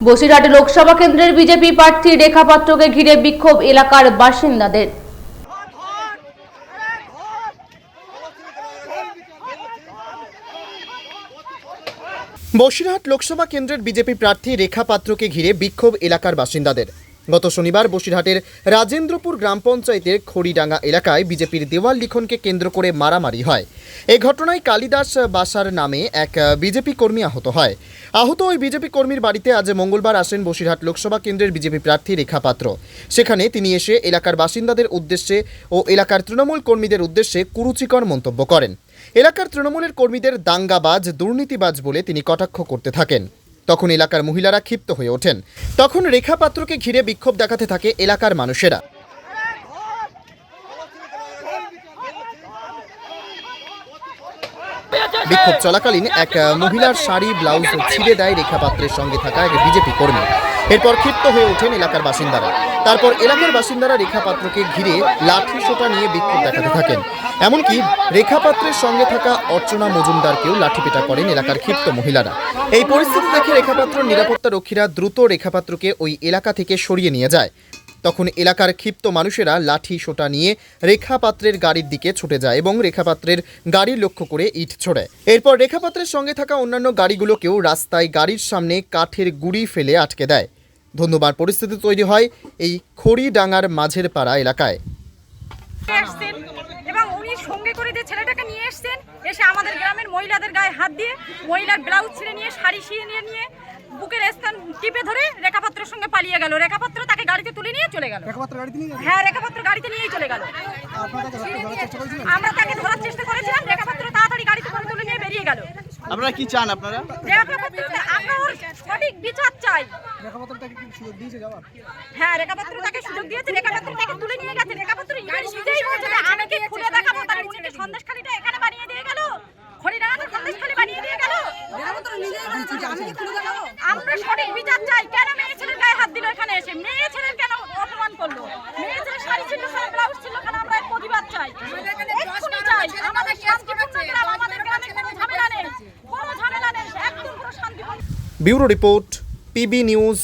বসিরহাট লোকসভা কেন্দ্রের বিজেপি প্রার্থী রেখা পাত্রকে ঘিরে বিক্ষোভ এলাকার বাসিন্দাদের। বসিরহাট লোকসভা কেন্দ্রের বিজেপি প্রার্থী রেখা পাত্রকে ঘিরে বিক্ষোভ এলাকার বাসিন্দাদের। গত শনিবার বসিরহাটের রাজেন্দ্রপুর গ্রাম পঞ্চায়েতের খড়িডাঙ্গা এলাকায় বিজেপির দেওয়াল লিখনকে কেন্দ্র করে মারামারি হয়। এই ঘটনায় কালিদাস বাসার নামে এক বিজেপি কর্মী আহত হয়। আহত ওই বিজেপি কর্মীর বাড়িতে আজ মঙ্গলবার আসেন বসিরহাট লোকসভা কেন্দ্রের বিজেপি প্রার্থী রেখা পাত্র। সেখানে তিনি এসে এলাকার বাসিন্দাদের উদ্দেশ্যে ও এলাকার তৃণমূল কর্মীদের উদ্দেশ্যে কুরুচিকর মন্তব্য করেন। এলাকার তৃণমূলের কর্মীদের দাঙ্গাবাজ, দুর্নীতিবাজ বলে তিনি কটাক্ষ করতে থাকেন। তখন এলাকার মহিলারা ক্ষিপ্ত হয়ে ওঠেন। তখন রেখা পাত্রকে ঘিরে বিক্ষোভ দেখাতে থাকে এলাকার মানুষেরা। বিক্ষোভ চলাকালীন এক মহিলার শাড়ি ব্লাউজ ছিঁড়ে দেয় রেখা পাত্রের সঙ্গে থাকা এক বিজেপি কর্মী। এরপর ক্ষিপ্ত হয়ে ওঠেন এলাকার বাসিন্দারা। তারপর এলাকার বাসিন্দারা রেখা পাত্রকে ঘিরে লাঠি সোঁটা নিয়ে বিক্ষোভ দেখাতে থাকেন। এমনকি রেখা পাত্রের সঙ্গে থাকা অর্চনা মজুমদারকেও লাঠিপেটা করেন এলাকার ক্ষিপ্ত মহিলারা। এই পরিস্থিতি দেখে রেখা পাত্রর নিরাপত্তা রক্ষীরা দ্রুত রেখা পাত্রকে ওই এলাকা থেকে সরিয়ে নিয়ে যায়। তখন এলাকার ক্ষিপ্ত মানুষেরা লাঠি সোঁটা নিয়ে রেখা পাত্রের গাড়ির দিকে ছুটে যায় এবং রেখা পাত্রের গাড়ি লক্ষ্য করে ইট ছোড়ে। এরপর রেখা পাত্রের সঙ্গে থাকা অন্যান্য গাড়িগুলোকেও রাস্তায় গাড়ির সামনে কাঠের গুঁড়ি ফেলে আটকে দেয়। ধন্যবাদ পরিস্থিতি তৈরি হয় এই খড়িডাঙ্গার মাঝের পাড়া এলাকায়। এবং উনি সঙ্গে করে যে ছেলেটাকে নিয়ে এসেছেন, এসে আমাদের গ্রামের মহিলাদের গায়ে হাত দিয়ে মহিলার ব্লাউজ ছিঁড়ে নিয়ে শাড়ি ছিঁড়ে নিয়ে বুকের স্থান টিপে ধরে রেখাপাত্রের সঙ্গে পালিয়ে গেল। রেখাপাত্র তাকে গাড়িতে তুলে নিয়ে চলে গেল। হ্যাঁ, রেখাপাত্র গাড়িতে নিয়েই চলে গেল। আমরা তাকে ধরার চেষ্টা করেছিলাম, রেখাপাত্র তাড়াতাড়ি গাড়িতে করে তুলে নিয়ে বেরিয়ে গেল। আপনারা কি চান? আপনারা আমরা সঠিক বিচার চাই। হ্যাঁ, রেখাপাত্র তাকে সুযোগ দিয়েছে, রেখাপাত্র তাকে তুলে নিয়ে গেছে। রেখাপাত্র নিজেই বলছে যে আমি কি খুলে দেখাবো, তার উনিকে সন্দেশখালিটা এখানে বানিয়ে দিয়ে গেল, খড়িডাঙ্গাতে সন্দেশখালি বানিয়ে দিয়ে গেল। আমরা সঠিক বিচার চাই। কেন মেয়ে ছেলের গায়ে হাত দিল? এখানে এসে মেয়ে ছেলের কেন অপমান করলো? মেয়ে ছেলের শাড়ি ছিল, ব্লাউজ ছিল, কেন? আমরা এর প্রতিবাদ চাই, এক্ষুনি চাই। আমাদের শান্তিপূর্ণ গ্রাম, আমাদের গ্রামে কোনো ঝামেলা নেই, কোনো ঝামেলা নেই, একদম পুরো শান্তিপূর্ণ। Bureau report, PB news.